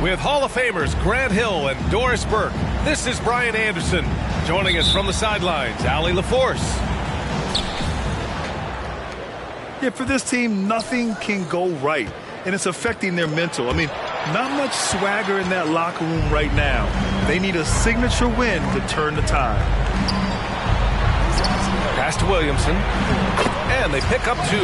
With Hall of Famers Grant Hill and Doris Burke, this is Brian Anderson. Joining us from the sidelines, Allie LaForce. Yeah, for this team, nothing can go right, and it's affecting their mental. I mean, not much swagger in that locker room right now. They need a signature win to turn the tide. Pass to Williamson, and they pick up 2.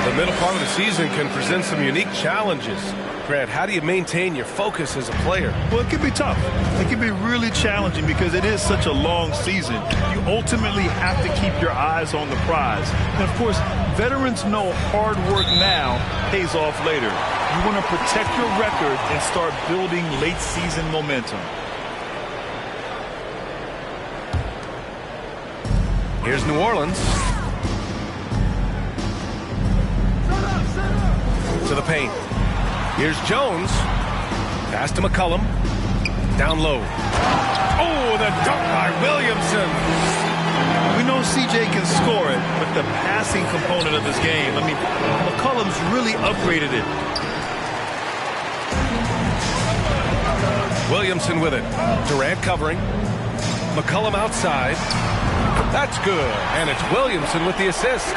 The middle part of the season can present some unique challenges. Grant, how do you maintain your focus as a player? Well, it can be tough. It can be really challenging because it is such a long season. You ultimately have to keep your eyes on the prize. And, of course, veterans know hard work now pays off later. You want to protect your record and start building late-season momentum. Here's New Orleans. To the paint. Here's Jones. Pass to McCollum. Down low. Oh, the dunk by Williamson. We know CJ can score it, but the passing component of his game, I mean, McCollum's really upgraded it. Williamson with it. Durant covering. McCollum outside. That's good. And it's Williamson with the assist.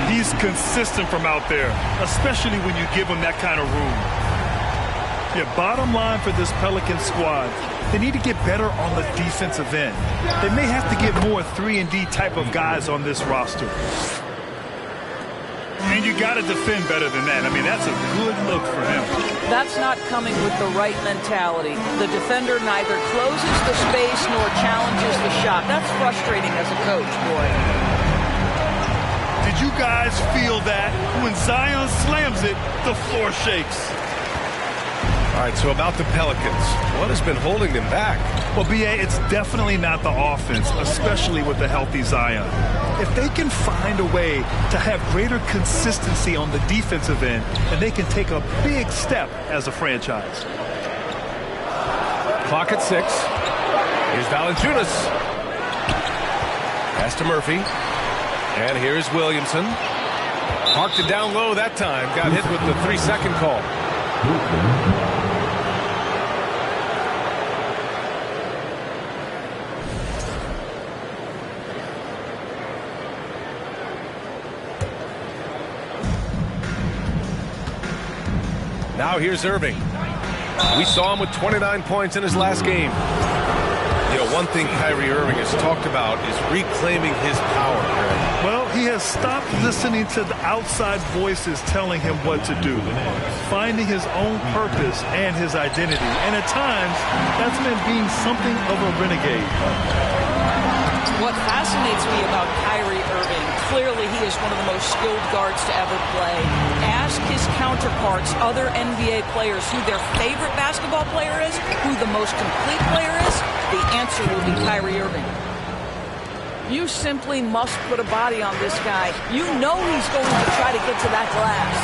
He's consistent from out there, especially when you give him that kind of room. Yeah, bottom line for this Pelican squad, they need to get better on the defensive end. They may have to get more 3-and-D type of guys on this roster. And you got to defend better than that. I mean, that's a good look for him. That's not coming with the right mentality. The defender neither closes the space nor challenges the shot. That's frustrating as a coach, boy. Did you guys feel that? When Zion slams it, the floor shakes. All right, so about the Pelicans, what has been holding them back? Well, B.A., it's definitely not the offense, especially with the healthy Zion. If they can find a way to have greater consistency on the defensive end, then they can take a big step as a franchise. Clock at 6. Here's Valanciunas. Pass to Murphy. And here's Williamson. Parked it down low that time. Got hit with the 3-second call. Now here's Irving. We saw him with 29 points in his last game. You know, one thing Kyrie Irving has talked about is reclaiming his power. Well, he has stopped listening to the outside voices telling him what to do, finding his own purpose and his identity. And at times, that's meant being something of a renegade. What fascinates me about Kyrie Irving, clearly he is one of the most skilled guards to ever play. Ask his counterparts, other NBA players, who their favorite basketball player is, who the most complete player is. The answer will be Kyrie Irving. You simply must put a body on this guy. You know he's going to try to get to that glass.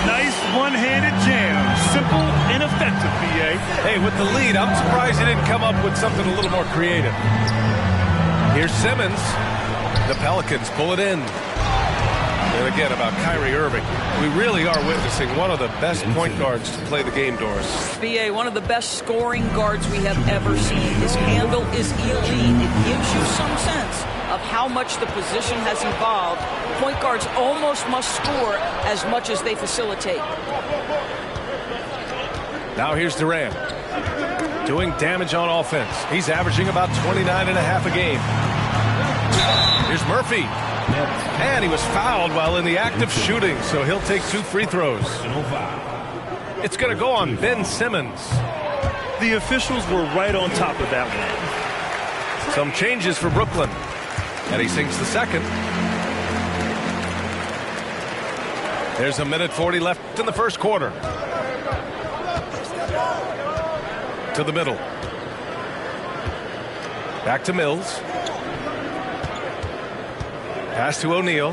Nice one-handed jam. Simple and effective, B.A. Hey, with the lead, I'm surprised he didn't come up with something a little more creative. Here's Simmons. The Pelicans pull it in. And again, about Kyrie Irving, we really are witnessing one of the best point guards to play the game, Doris. B.A., one of the best scoring guards we have ever seen. His handle is elite. It gives you some sense of how much the position has evolved. Point guards almost must score as much as they facilitate. Now here's Durant, doing damage on offense. He's averaging about 29.5 a game. Here's Murphy. And he was fouled while in the act of shooting, so he'll take 2 free throws. It's going to go on Ben Simmons. The officials were right on top of that one. Some changes for Brooklyn. And he sinks the second. There's 1:40 left in the first quarter. To the middle. Back to Mills. Pass to O'Neal.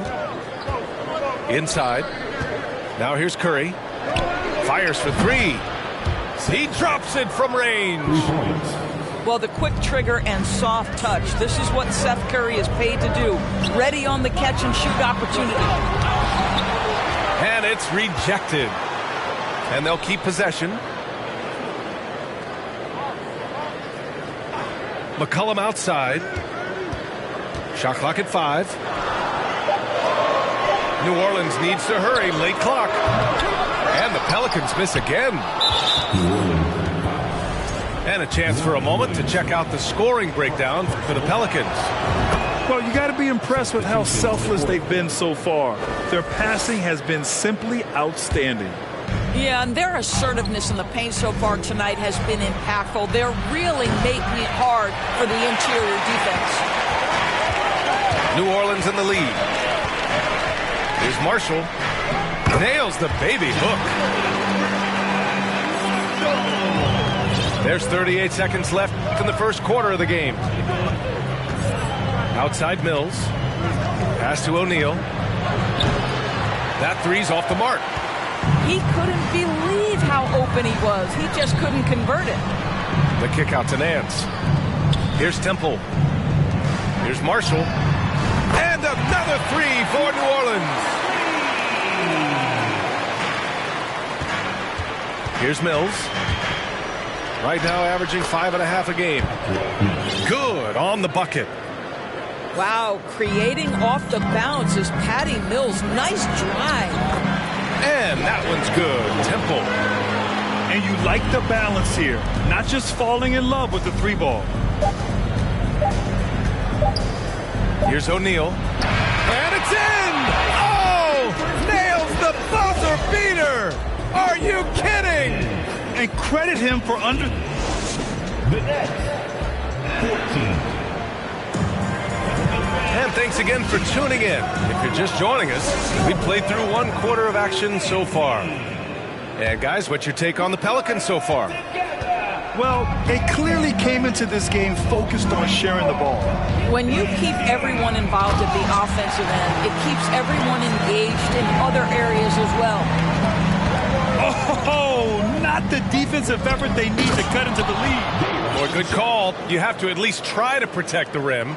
Inside. Now here's Curry. Fires for 3. He drops it from range. Well, the quick trigger and soft touch. This is what Seth Curry is paid to do. Ready on the catch and shoot opportunity. And it's rejected. And they'll keep possession. McCollum outside. Shot clock at 5. New Orleans needs to hurry. Late clock. And the Pelicans miss again. And a chance for a moment to check out the scoring breakdown for the Pelicans. Well, you got to be impressed with how selfless they've been so far. Their passing has been simply outstanding. Yeah, and their assertiveness in the paint so far tonight has been impactful. They're really making it hard for the interior defense. New Orleans in the lead. Here's Marshall. Nails the baby hook. There's 38 seconds left in the first quarter of the game. Outside Mills. Pass to O'Neal. That three's off the mark. He couldn't believe how open he was. He just couldn't convert it. The kick out to Nance. Here's Temple. Here's Marshall. And another three for New Orleans. Here's Mills. Right now averaging 5.5 a game. Good on the bucket. Wow, creating off the bounce is Patty Mills. Nice drive. And that one's good. Temple. And you like the balance here. Not just falling in love with the 3-ball. Here's O'Neal. And it's in! Oh! Nails the buzzer beater! Are you kidding? And credit him for under... The Nets, 14. And thanks again for tuning in. If you're just joining us, we played through 1 quarter of action so far. And guys, what's your take on the Pelicans so far? Well, they clearly came into this game focused on sharing the ball. When you keep everyone involved at the offensive end, it keeps everyone engaged in other areas as well. Oh, not the defensive effort they need to cut into the lead. Boy, good call. You have to at least try to protect the rim.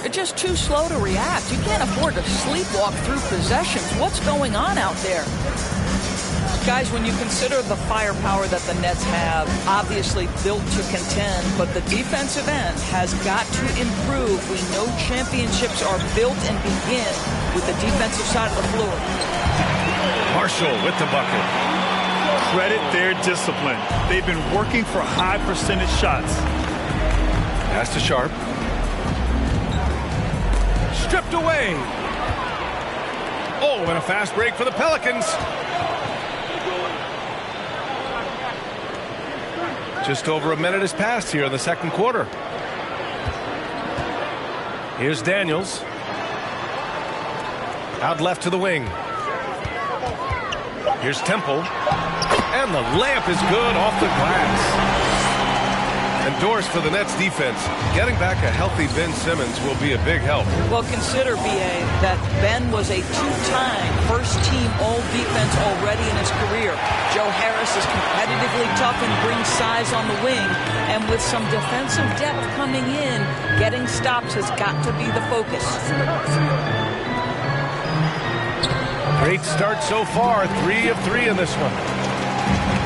They're just too slow to react. You can't afford to sleepwalk through possessions. What's going on out there? Guys, when you consider the firepower that the Nets have, obviously built to contend, but the defensive end has got to improve. We know championships are built and begin with the defensive side of the floor. Marshall with the bucket. Credit their discipline. They've been working for high percentage shots. Pass to Sharp. Stripped away. Oh, and a fast break for the Pelicans. Just over a minute has passed here in the second quarter. Here's Daniels. Out left to the wing. Here's Temple. And the layup is good off the glass. Endorsed for the Nets defense. Getting back a healthy Ben Simmons will be a big help. Well, consider, B.A., that Ben was a 2-time first-team all-defense already in his career. Joe Harris is competitively tough and brings size on the wing. And with some defensive depth coming in, getting stops has got to be the focus. Great start so far. 3 of 3 in this one.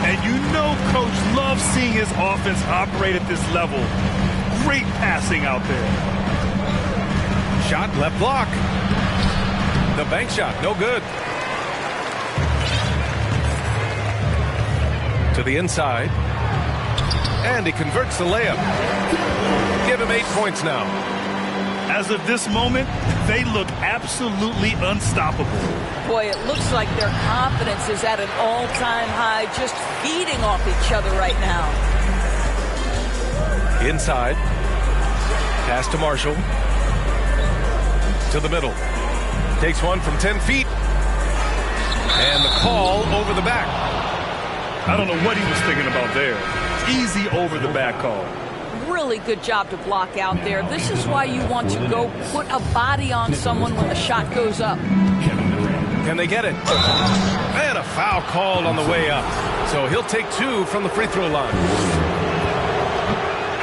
And you know Coach loves seeing his offense operate at this level. Great passing out there. Shot left block. The bank shot, no good. To the inside. And he converts the layup. Give him 8 points now. As of this moment, they look absolutely unstoppable. Boy, it looks like their confidence is at an all-time high, just feeding off each other right now. Inside. Pass to Marshall. To the middle. Takes one from 10 feet. And the call over the back. I don't know what he was thinking about there. Easy over the back call. Really good job to block out there. This is why you want to go put a body on someone when the shot goes up. Can they get it? And a foul called on the way up. So he'll take 2 from the free throw line.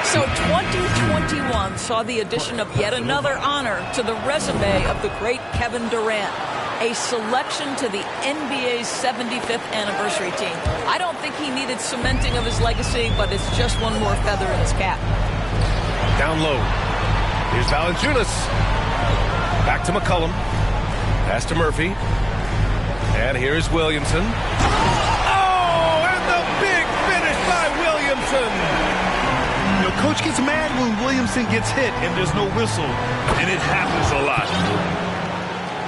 So 2021 saw the addition of yet another honor to the resume of the great Kevin Durant. a selection to the NBA's 75th anniversary team. I don't think he needed cementing of his legacy, but it's just one more feather in his cap. Down low. Here's Valanciunas. Back to McCollum. Pass to Murphy. And here's Williamson. Oh, and the big finish by Williamson. You know, Coach gets mad when Williamson gets hit and there's no whistle, and it happens a lot.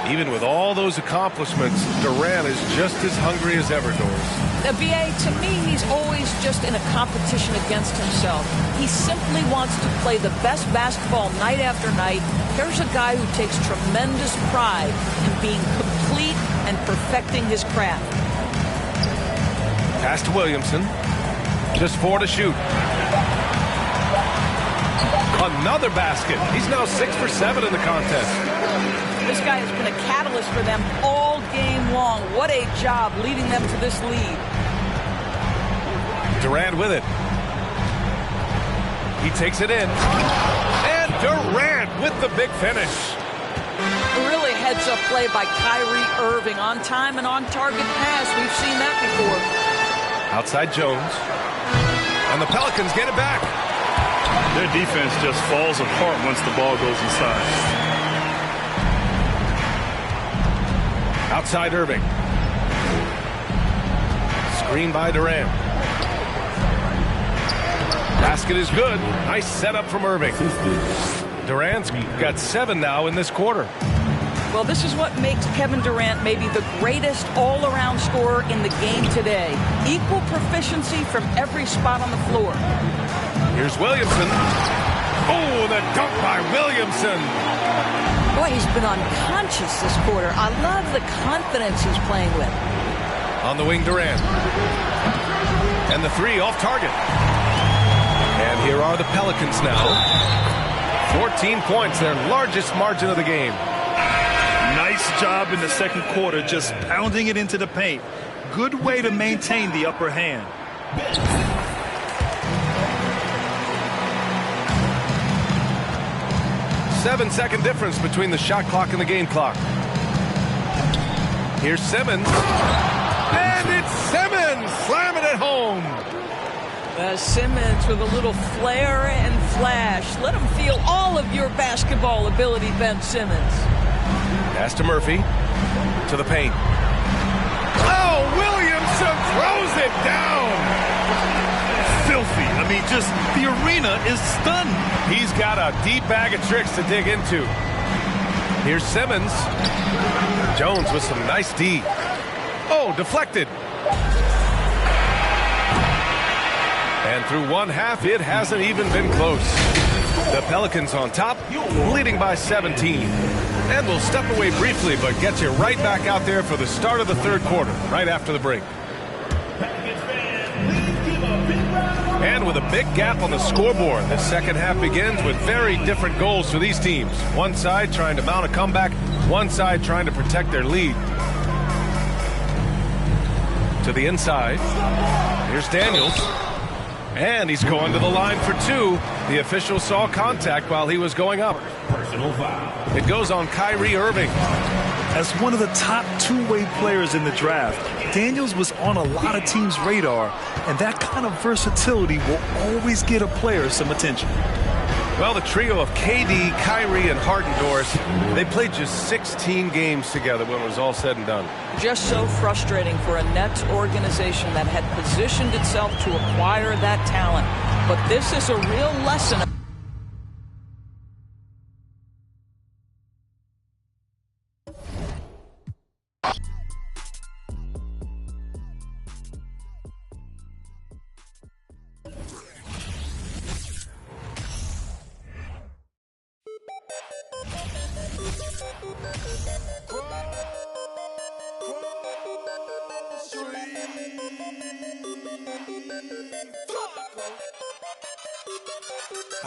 Even with all those accomplishments, Durant is just as hungry as ever, Doris. B.A., to me, he's always just in a competition against himself. He simply wants to play the best basketball night after night. Here's a guy who takes tremendous pride in being complete and perfecting his craft. Pass to Williamson. Just 4 to shoot. Another basket. He's now 6 for 7 in the contest. This guy has been a catalyst for them all game long. What a job leading them to this lead. Durant with it. He takes it in. And Durant with the big finish. Really heads-up play by Kyrie Irving. On time and on target pass. We've seen that before. Outside Jones. And the Pelicans get it back. Their defense just falls apart once the ball goes inside. Outside Irving. Screen by Durant. Basket is good. Nice setup from Irving. Durant's got 7 now in this quarter. Well, this is what makes Kevin Durant maybe the greatest all-around scorer in the game today. Equal proficiency from every spot on the floor. Here's Williamson. Oh, the dunk by Williamson. Boy, he's been unconscious this quarter. I love the confidence he's playing with. On the wing, Durant. And the 3 off target. And here are the Pelicans now. 14 points, their largest margin of the game. Nice job in the second quarter, just pounding it into the paint. Good way to maintain the upper hand. 7-second difference between the shot clock and the game clock. Here's Simmons. And it's Simmons slamming it home. Simmons with a little flair and flash. Let him feel all of your basketball ability, Ben Simmons. Pass to Murphy. To the paint. Oh, Williamson throws it down. Filthy. I mean, just the arena is stunned. He's got a deep bag of tricks to dig into. Here's Simmons. Jones with some nice D. Oh, deflected. And through one half, it hasn't even been close. The Pelicans on top, leading by 17. And we'll step away briefly, but get you right back out there for the start of the third quarter, right after the break. And with a big gap on the scoreboard, the second half begins with very different goals for these teams. One side trying to mount a comeback, one side trying to protect their lead. To the inside. Here's Daniels. And he's going to the line for 2. The official saw contact while he was going up. Personal foul. It goes on Kyrie Irving. As one of the top two-way players in the draft, Daniels was on a lot of teams' radar, and that kind of versatility will always get a player some attention. Well, the trio of KD, Kyrie, and Harden, Doris, they played just 16 games together when it was all said and done. Just so frustrating for a Nets organization that had positioned itself to acquire that talent. But this is a real lesson.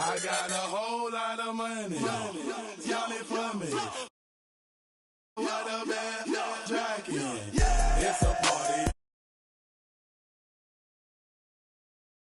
I got a whole lot of money. Y'all it for me. What a bad dragon.